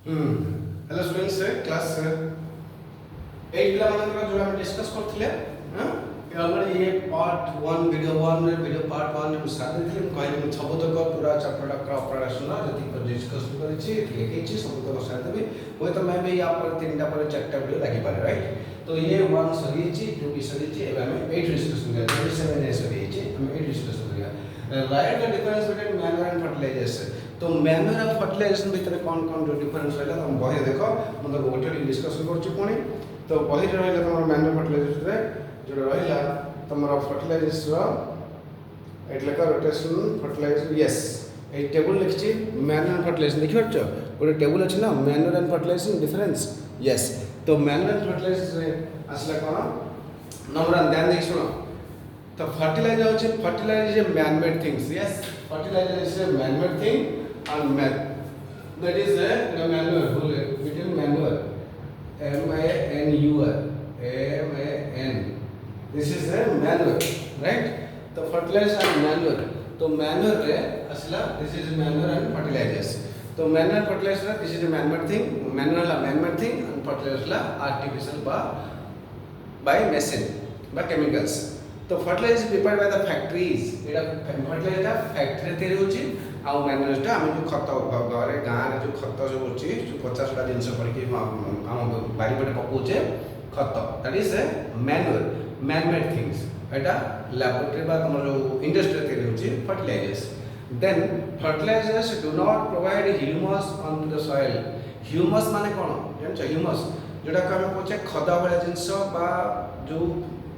Hello students class 8 पिला मानकर जो हम डिस्कस करथिले हां ऑलरेडी ये पार्ट 1 वीडियो पार्ट 1 में साथ देथिले कहले हम सब तक पूरा चैप्टर का ऑपरेशन जति पर डिस्कस करिछि लेकिछि सब तक साथ देबे होय तो मैं भी यहाँ पर तीनटा पर चारटा वीडियो लागी पारे राइट। तो ये 1 सरीछि 2 भी सरीछि एबे हम 8 डिस्कस करिया 7 सरीछि हम 8 डिस्कस करिया right the difference between manual and fertilization. तो मैन्युअल और फर्टिलाइजेशन भितर कौन कौन जो डिफरेंस रहला तुम बही देखो मतलब गोटे डिस्कशन करछु पुणी। तो बही रहला तुम मैन्युअल फर्टिलाइजेशन रे जो रहला तुम फर्टिलाइजेशन एट लेका रोटेशन फर्टिलाइजेशन यस ए टेबल लिखछि मैन्युअल फर्टिलाइजेशन देखि परछ गोटे टेबल अछि ना मैन्युअल एंड फर्टिलाइजेशन डिफरेंस यस। तो मैन्युअल एंड फर्टिलाइजेशन रे असला कोन नंबर ध्यान दे सुनो। तो फर्टिलाइजर होछि fertiliser is man made things yes fertiliser is a man made thing and man that is a manual full between manual man this is a manual right। तो fertilizer and manual तो manual रे असला this is manual and fertilizers। तो manual fertilizer this is a man made thing manual la man made thing and fertilizer la artificial by machine by chemicals। तो fertilizer prepared by the factories एटा fertilizer factory तैयारी होची आ manual हम जो खत घरे गाँव रे जो खत सब होची जो 50टा जिनस पड़की हम बारी पटे पकोचे खत that is manual man made things एटा लैबोरेटरी बा तुम जो इंडस्ट्री तैयारी होची fertilizers. Then fertilizers do not provide humus on the soil. Humus माने कोन जानछ ह्यूमस जोटा हम कोचे खदा वाला जिनस बा जो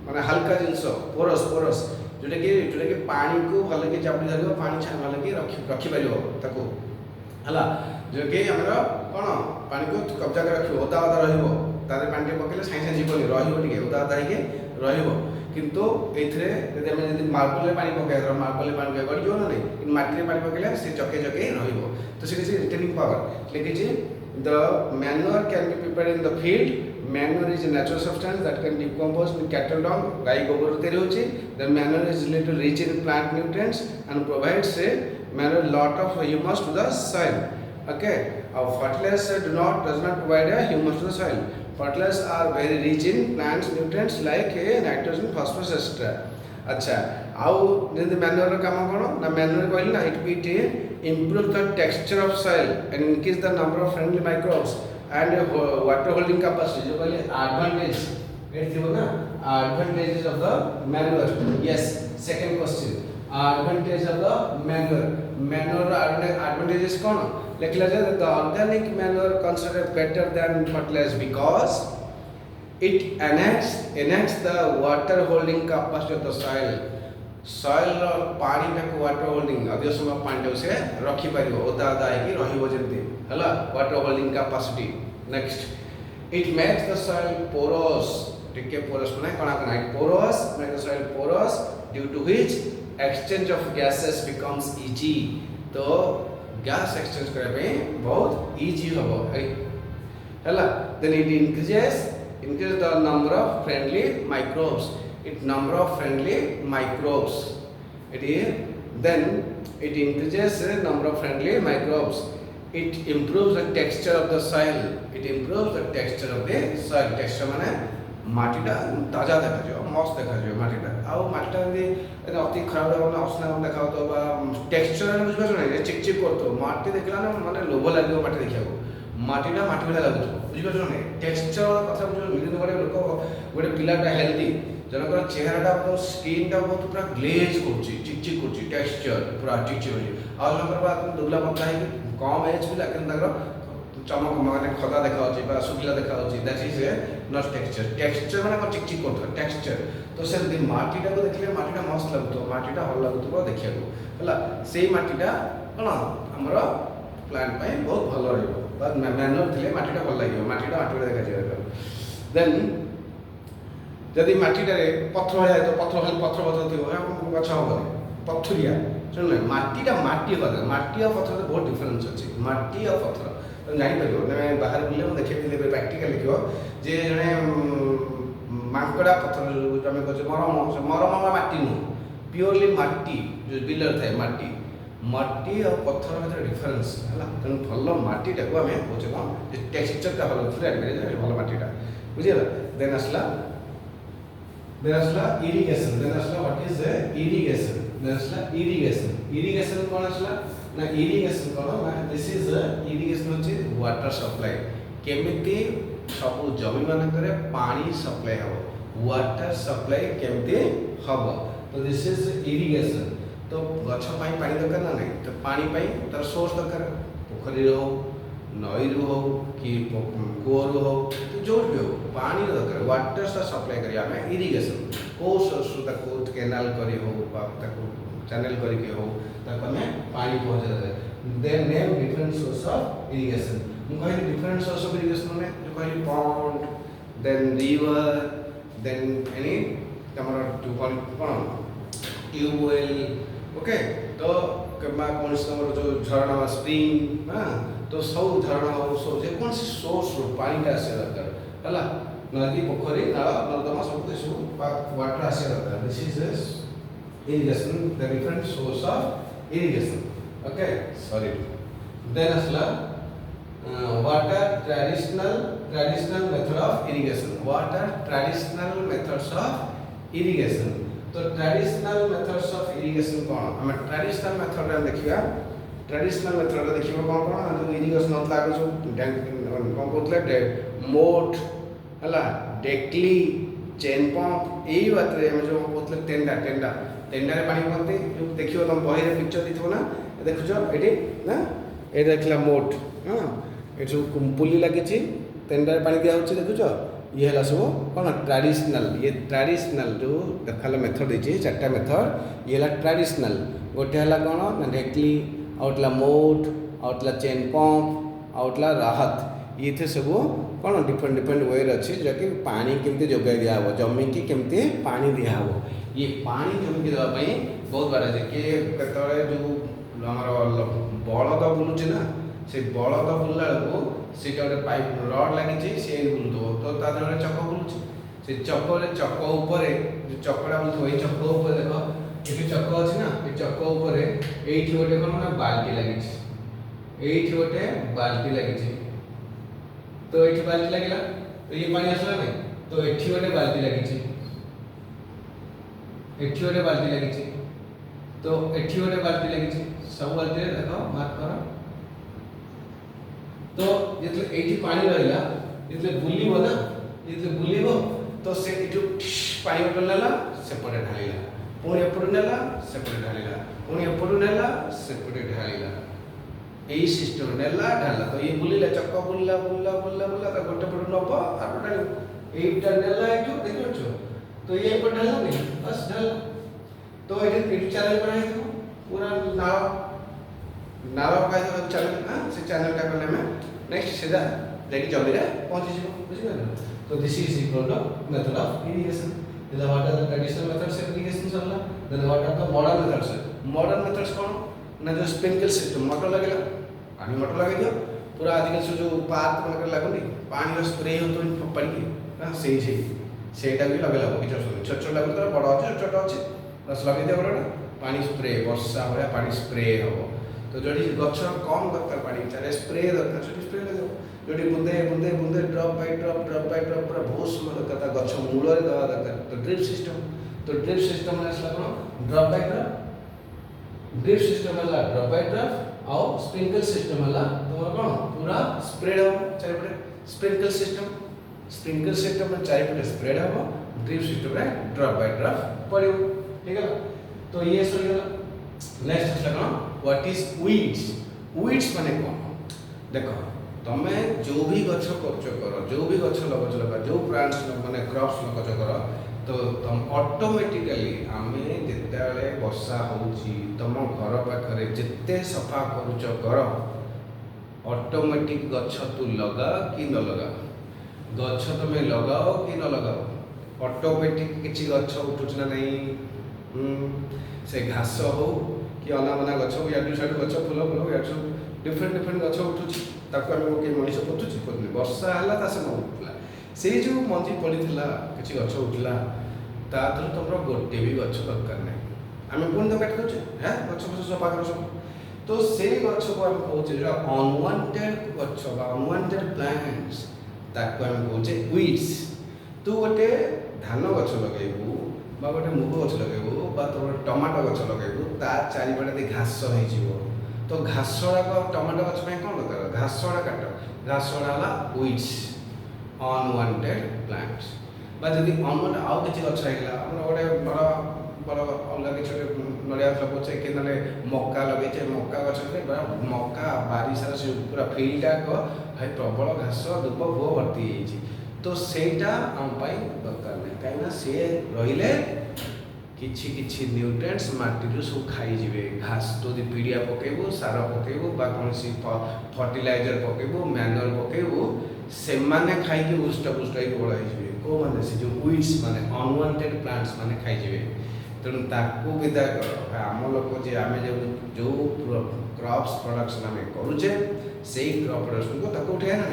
माने हल्का जिनस पोरस पोरस जोटा कि पानी को भल के चापी धरियो पानी छान भल के रखि परियो ताको हला जो कि हमरा कोन पानी को कब्जा कर रखियो ओदा ओदा रहिबो तारे पानी पकेले साइ साइ जीवनी रहिबो टिके ओदा ओदा के रहिबो किंतु एथरे यदि हम यदि मार्बल पानी पके मार्बल पानी गड़ जो ना नहीं माटी पानी पकेले से चके चके रहिबो। तो से रिटेनिंग पावर लेकिन the manure can be prepared in the field. Manure is a natural substance that can decompose with cattle dung गाय गोबर तैयारी होची। The manure is related to rich in plant nutrients and provides a manure lot of humus to the soil okay। Our fertilizers does not provide a humus to the soil। Fertilizers are very rich in plants nutrients like nitrogen phosphorus etc। अच्छा आउ जदि manure रो काम कोन ना manure कहली ना it improve the texture of soil and increase the number of friendly microbes and water holding capacity जो कहले advantage eight थिबो ना advantages of the manure yes। second question advantage of the manure advantages कोन लिखला जे the organic manure considered better than fertilizer because it enhances the water holding capacity of the soil। Soil और पानी को water holding अधिक समय पानी से रखी पारिबो ओदा ओदा है रहिबो जेंती हला water holding capacity. Next it makes the soil porous टिके पोरस माने कोना कोना porous make the soil porous due to which exchange of gases becomes easy. तो गैस एक्सचेंज करे पे बहुत इजी होबो हला। Then it increases the number of friendly microbes it number of friendly microbes it is then it increases the number of friendly microbes। it improves the texture of the soil texture माने माटीटा ताजा देखा जो मस्त देखा जो माटीटा आ माटीटा यदि अति खराब होना असना देखा तो बा टेक्सचर बुझबा नै चिक चिक करतो माटी देखला ना माने लोभ लागियो माटी देखियाको माटीटा माटी वाला लागतो बुझबा नै टेक्सचर कथा बुझ मिलिन करे लोक गोटे पिलाटा हेल्दी जनकर चेहराटा एकदम स्किनटा बहुत पूरा ग्लेज करछि चिक चिक करछि टेक्सचर पूरा चिक चिक होछि आ जनकर बा दुबला पतला है कम एज भी लेकिन तकर चमक माने खदा देखा होछि बा सुखिला देखा होछि that is a not texture माने चिक चिक करतो टेक्सचर। तो से माटीटा को देखले माटीटा मस्त लागतो माटीटा हल लागतो देखिया को हला सेही माटीटा कोन हमर प्लांट पे बहुत भलो रहइबो बा मैन्योर थिले माटीटा भल लागियो माटीटा माटी देखा जाय। देन जदि माटीटारे पत्थर है तो पत्थर थी गछ हम पथरिया सुन माटीटा माटी होगा माटी और पत्थर बहुत डिफरेंस अच्छी माटी और पत्थर तुम जापर तुम बाहर बुले देखिए प्रैक्टिकल लिख जे जड़े मांकड़ा पत्थर आम कहे मरम मरम माटी नुह प्योरली माटी जो बिलर थाए माटी माटी और पत्थर भर डिफरेन्स है तेणु भल मटीटा को आम कहे कौन टेक्सचरटा भल भल मटीटा बुझीगला देन आसला इरिगेशन देन आसला व्हाट इज इरिगेशन देन आसला इरिगेशन कौन आसला ना इरिगेशन कौन ना दिस इज इरिगेशन होची वाटर सप्लाई केमिति सब जमी मानक पानी सप्लाई हम वाटर सप्लाई केमिति हम तो दिस इज इरिगेशन तो गछ पाई पानी दरकार ना नहीं तो पानी पाई तार सोर्स दरकार पोखरी हो नई रु हो कि कूर हो तो जो भी हो पानी दरकार वाटर सा सप्लाई करिया हमें इरिगेशन को सोर्स ताको कैनाल करी हो ताको चैनल करके हो ताको हमें पानी पहुंचा दे then name different source of irrigation मु कहली डिफरेंट सोर्स ऑफ इरिगेशन माने जो कहली pond then river then any तमरा टू कॉल कोन ट्यूबवेल ओके तो कमा कौन से जो झरना स्प्रिंग हां तो सब झरना हो सब जे कौन से सोर्स रो पानी का आसे दरकार हला नदी पोखरी नाला नर्दमा सब कुछ वाटर आसे दरकार this is irrigation the different source of irrigation okay sorry then asla water traditional method of irrigation water traditional methods of irrigation तो ट्रेडिशनल मेथड्स ऑफ इरिगेशन कौन हम ट्रेडिशनल मेथड रे देखिया ट्रेडिशनल मेथड रे देखिबो कौन कौन जो इरिगेशन होतला आगे जो टैंक कौन कहतले मोट हला डेकली चेन पंप एई बात रे हम जो कहतले टेंडा रे पानी बनते जो देखियो तुम बही रे पिक्चर दिथबो ना देखुछ एटी ना ए देखला मोट हां ए जो पुली लागि छि टेंडा रे पानी दिया होछि देखुछ ये हला सब कौन ट्रेडिशनल ये ट्रेडिशनल जो देखाल मेथड देछि चारटा मेथड ये हला ट्रेडिशनल गोटे हला कौन ना ढेकली आउटला मोट आउटला चेन पंप आउटला राहत ये थे सब कौन डिफरेंट वे अच्छी जहाँकि पानी केमती जोगाई दिया हो जमी की केमती पानी दिया हो ये पानी जमी की देवाई बहुत बार है किए केतले जो आमर बलद बुलूची ना से बलद बुलला बेलू से गोटे पाइप रड लगी सी बुलूब तो तादर चक बुलूची से चक्कर चक उपरे चकड़ा बुलूब ये चक उपर देख ये चक अच्छी ना ये चक उपरे ये गोटे कौन ना बाल्टी लगी गोटे बाल्टी लगी तो ये बाल्टी लगे तो ये पानी आसला नहीं तो ये गोटे बाल्टी लगी गोटे बाल्टी लगी तो ये गोटे बाल्टी लगी सब बाल्टी देख मार्क कर तो जितले एठी पानी रहला जितले बुलीबो ना जितले बुलीबो तो से इटु पानी बोतल नेला सेपटे ढालिला पुणी एपटु नेला सेपटे ढालिला पुणी एपटु नेला सेपटे ढालिला एई सिस्टम नेला ढाला तो ये बुलीला चक्का बुल्ला तो गोटे पटु नब आरो ढाल एटा नेला इटु देखो तो ये एपट ढाला नहीं बस ढाला तो एठी चैनल बनाई दो पूरा नाव का चैनल हां से चैनल का करने में नेक्स्ट सीधा जाके जमी रे पहुंची जिवो बुझिबे तो this is equal to method of irrigation then what are the traditional methods of irrigation सरला then what are the modern methods कौन ना जो स्प्रिंकल सिस्टम मोटर लगेला पानी मोटर लगे दियो पूरा आदिकल से जो पार्क में लागुनी पानी रो स्प्रे होतो पड़ी हां सेटा भी लगेला किछ छोट छोट लागल तो बड़ अछि छोट अछि बस लगे दियो बड़ पानी स्प्रे वर्षा भरा पानी स्प्रे हो तो जोड़ी गछ कम दरकार पानी चाहे स्प्रे दरकार छोटी स्प्रे लगे जोड़ी बुंदे बुंदे बुंदे ड्रॉप बाय ड्रॉप पूरा बहुत समय दरकार गछ मूल रे दवा दरकार तो ड्रिप सिस्टम में असला कोन ड्रॉप बाय ड्रिप सिस्टम वाला ड्रॉप बाय ड्रॉप और स्प्रिंकल सिस्टम वाला तोर कोन पूरा स्प्रेड हो चारिपटे स्प्रिंकल सिस्टम में चारिपटे स्प्रेड हो ड्रिप सिस्टम रे ड्रॉप बाय ड्रॉप पड़ियो ठीक है तो ये सही गला नेक्स्ट असला कोन व्हाट इज वीड्स माने कोन देखो तमे जो भी गछ करो जो भी गछ लगा जो प्लांट्स माने क्रॉप्स लगा करो तो तुम ऑटोमेटिकली आमे जेतेले वर्षा होउची तुम घर पाखरे जेते सफा करूच कर ऑटोमेटिक गछ तू लगा कि न लगा गछ तुमे लगाओ कि न लगाओ ऑटोमेटिक किछि गछ उठुछ ना नहीं से घास हो कि अनामना गछ याडू साडू गछ फूल याडू डिफरेंट गछ उठुछ ताको हम के मनीष पोतुछ वर्षा हला ता से उठला से जो मंजी पड़ीला किछि गछ उठला ता तुम गोटे भी गछ दरकार नहीं आम पुणी तो काटि दे हैं गछ फस सफा कर सब तो से गछ को हम कहूचे जो अनवांटेड गछ बा अनवांटेड प्लांट्स ताको हम कहूचे वीड्स। तू गोटे धान गछ लगेबू बा गोटे मुग गछ लगेबू बा तो टमाटो गछ लगेबू ता चारिपटे घास हो तो घासड़ा को टमाटो गछ में कौन दरकार घासड़ा काट घासड़ा ला वीड्स अनवांटेड प्लांट्स बा जदि अनवांटेड आउ किछि गछ हैला हमर गोटे बड़ बड़ अलग किछि नड़िया गछ लगोचे कि नले मक्का लगेचे मक्का गछ में बड़ा मक्का बारी सारा से पूरा फील्डा को है प्रबल घास दुब भो भर्ती होइछि तो सेटा हम पाई दरकार नै काइना से रहिले किछि किछि न्यूट्रिएंट्स माटी सब खाई जिवे घास तो दि पीडिया पकेबो सार पकेबो बा कोनसी फर्टिलाइजर पकेबो मैन्योर पकेबो से माने खाई के उष्ट पुष्ट होई बड़ जिवे को माने से जो वीड्स माने अनवांटेड प्लांट्स माने खाई जिवे तेणु ताकू विदा कर आम लोक जे आम जो क्रॉप्स प्रोडक्शन आम करुचे से क्रॉप प्रोडक्शन को ताकू उठे ना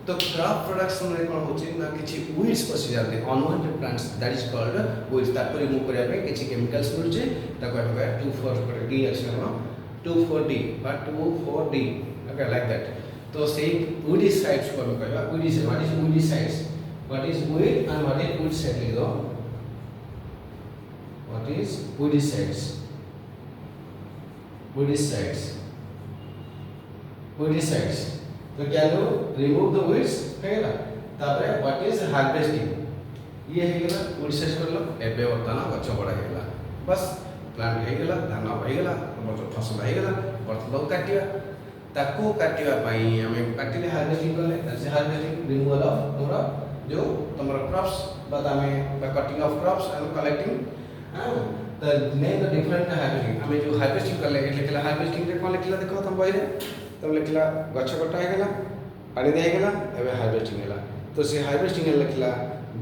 तो क्रॉप प्रोडक्शन में कौन होची ना किछि वीड्स पसि जाते unwanted plants that is called weeds ताकू रिमूव करिया पे किछि केमिकल्स मिलुचे ताकू हम 2,4-D अछि ना 2,4-D but 2,4-D okay like that तो से वीडिसाइड्स को कहबा weeds what is weedicides what is weed and what is weedicide लिख दो what is weedicides तो क्या लो रिमूव द weeds हेला तापर what is harvesting ये हेला weedicides करलो एबे वर्तमान गछ बड़ा हेला बस प्लांट हेगला धान हेगला हमर फसल हेगला वर्तमान काटिया ताकू काटिया पई हमें काटिले हार्वेस्टिंग करले दैट्स हार्वेस्टिंग रिमूवल ऑफ तोरा जो तमरा क्रॉप्स बादामे cutting of crops and collecting the name the different harvesting हमें जो हार्वेस्टिंग कर ले लिखला हार्वेस्टिंग रे कोन लिखला देखो तुम बहिरे तुम लिखला गछ कटा हेगला पानी दे हेगला एबे हार्वेस्टिंग हेला तो से हार्वेस्टिंग लिखला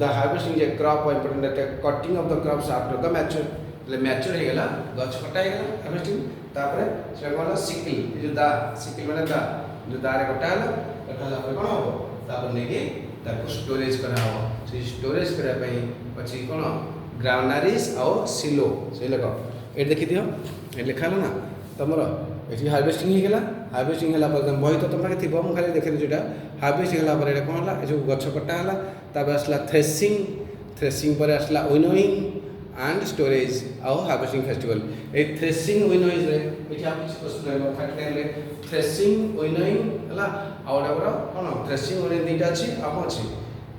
the harvesting J crop important that cutting of the crops after the mature ले मैच्योर हेगला गछ कटा हेगला हार्वेस्टिंग तापर से कोन सिकल जो दा सिकल माने दा जो दा रे कटा हला पर कोन हो तापर नेके ताको स्टोरेज करा हो से स्टोरेज करा पई पछि कोन ग्राउंडारिस और सिलो से लगा ए देखि दियो ए लिखा ना तमर एठी हार्वेस्टिंग ही गेला हार्वेस्टिंग हला पर बही तो तुम थिबो हम खाली देखि जोटा हार्वेस्टिंग हला पर एटा कोन हला ए जो गछ कटा हला ताबे असला थ्रेसिंग पर असला विनोइंग एंड स्टोरेज और हार्वेस्टिंग फेस्टिवल ए थ्रेसिंग विनोइंग रे एठी आप कुछ क्वेश्चन लेबो 39 रे थ्रेसिंग विनोइंग हला और एटा कोन थ्रेसिंग विनोइंग दीटा अछि आप अछि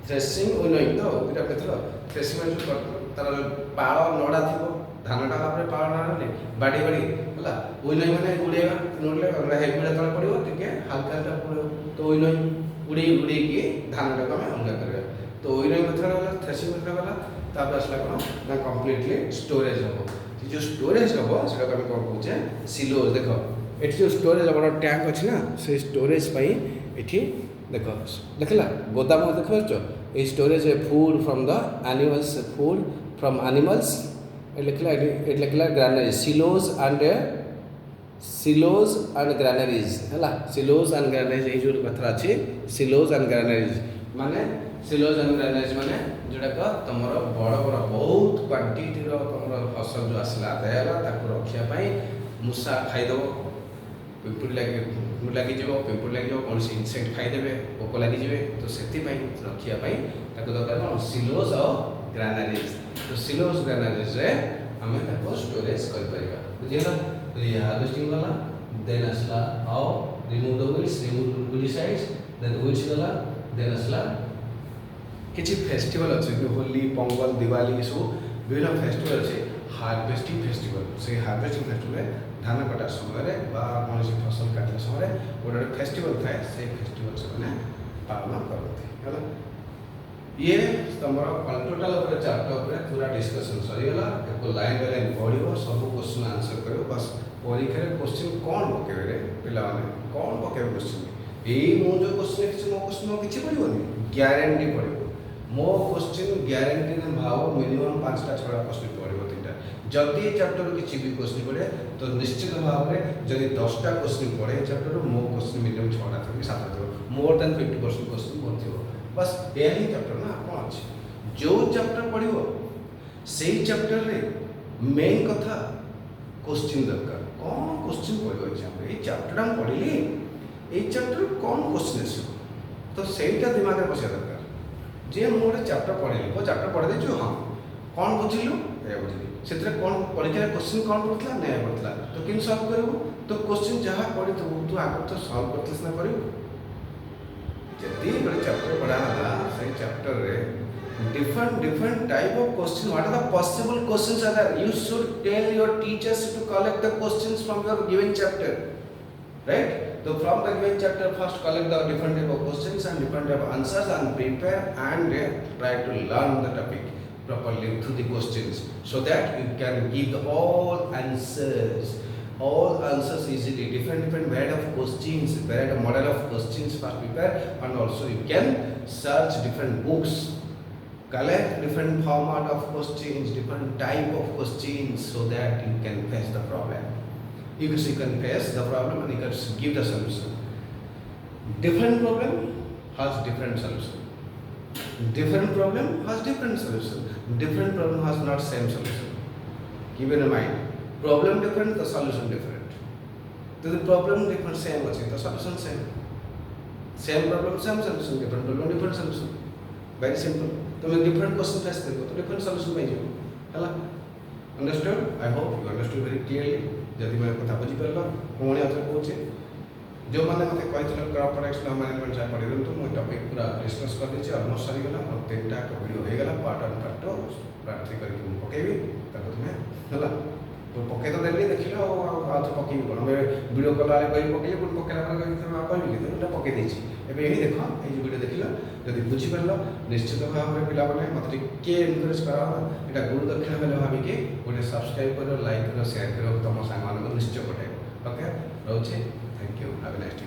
थ्रेसिंग विनोइंग तो दीटा केतलो थ्रेसिंग जो तार पाळ नडा थिबो धानटा आपरे पाळ नडा ने बाडी हला ओइनई माने गुडेबा नडले हेगुडा तळ पडिबो टिके हल्का टा पडिबो तो ओइनई गुडी की धानटा को हम अलग करबा तो ओइनई मेथड वाला थ्रेसिंग मेथड वाला तापर असला कोन ना कंप्लीटली स्टोरेज हो जो स्टोरेज हो सेटा हम कोन कहूचे सिलोज देखो एठी जो स्टोरेज बड़ टैंक अछि ना से स्टोरेज पई एठी देखो देखला गोदाम देखो a storage food from the animals food from animals it लिखला ग्रैनरीज सिलोज एंड ग्रैनरीज हला सिलोज एंड ग्रैनरीज ए जो कथा अछि सिलोज एंड ग्रैनरीज माने सिलोज एंड ग्रैनरीज माने जोडा का तमरो बड़ बड़ बहुत क्वांटिटी रो तमरो फसल जो आसला देला ताको रखिया पई मुसा खाइ दबो पिंपुड़ी लगी जीव कौन इनसेक्ट खाईदे पोक लगी जाए तो से रखिया दरकार कौन सिलोज और ग्रानारीज तो सिलोज ग्रानारीज आम स्टोरेज कर बुझीगला तो ये हार्वेस्टिंग वाला देन आसला आओ remove the weeds remove weedicides then weeds गला देन आसला किछि फेस्टिवल अछि होली पोंगल दिवाली सब विभिन्न फेस्टिवल अछि हार्वेस्टिंग फेस्टिवल से हार्वेस्टिंग फेस्टिवल धान कटा समय कौन फसल काटला समय गोटे फेस्टिवल थाए से फेस्टिवल से पालन करते है ये तुम टोटाल चैप्टर पूरा डिस्कसन सरीगला एक लाइन बाय लाइन पढ़ो सब क्वेश्चन आंसर कर बस परीक्षा क्वेश्चन कौन पकेबे पिला माने कौन पकेबे क्वेश्चन यही मो जो क्वेश्चन किसी मो क्वेश्चन किसी पड़ोनी ग्यारंटी पड़ो मो क्वेश्चन ग्यारंटी ने भाव मिनिमम 5टा 6टा क्वेश्चन पड़ो 3टा जदि चैप्टर किसी भी क्वेश्चन पड़े तो निश्चित भाव में जदि 10टा क्वेश्चन पड़े चैप्टर मो क्वेश्चन मिनिमम 6टा थी 7टा थी मोर देन 50% क्वेश्चन पड़ो बस यही चैप्टर ना कौन अच्छे जो चैप्टर पढ़ो से चैप्टर रे मेन कथा क्वेश्चन दरकार कौन क्वेश्चन पड़ो एग्जाम ये चैप्टर हम पढ़ी ये चैप्टर कौन क्वेश्चन आस तो सहीटा दिमाग में बसा दरकार जे मुझे गोटे चैप्टर पढ़ी वो चैप्टर पढ़ी देचु हाँ कौन बुझिलु ये बुझिली से कौन परीक्षा क्वेश्चन कौन पड़ता न्याय पड़ता तो कि सल्व करूँ तो क्वेश्चन जहाँ पढ़ी तू आग तो सल्व करते सीना कर जदि गोटे चैप्टर पढ़ाला से चैप्टर रे different type of question. What are the possible questions are there? You should tell your teachers to collect the questions from your given chapter, right? So from the given chapter, first collect the different type of questions and different type of answers and prepare and try to learn the topic properly through the questions, so that you can give the all answers easily. Different variety of questions, variety of model of questions first prepare, and also you can search different books. Collect different format of questions, different type of questions, so that you can face the problem. You can face the problem and you can give the solution. Different problem has different solution. Different problem has different solution. Different problem has not same solution. Keep in mind, problem different, the solution different. So the problem different, same अच्छी, the solution same. Same problem, same solution. Different problem, different solution. Very simple. तुम different question face करो तो different solution पाई जाओ हैला understand I hope you understood very clearly जदि मैं कथा बुझी परला पुणी आथर कहूचे जो मैंने मते कहितले क्रॉप प्रोडक्शन मैनेजमेंट जा पढ़ी तो मैं टॉपिक पूरा डिस्कस कर देछि ऑलमोस्ट सारी गला और तीनटा का वीडियो हो गला पार्ट 1 पार्ट 2 पार्ट 3 करके मैं पकेबी ताको तुम्हें हैला तो पके तो देली देखिलो आ तो पकेबी कोन मैं वीडियो कॉल वाले कहि पकेली पुन पकेला पर कहि तुम कहबी कि तो पके देछि एबे यही देखो ए वीडियो देखिलो जदि बुझी परला निश्चित भाव में पिला माने मते के एनकरेज करा एटा गुरु दक्षिणा बेले भाबी के गोटे सब्सक्राइब करो लाइक करो शेयर करो तुम सामान को निश्चय पठाइबो ओके रहउछि thank you have a nice day.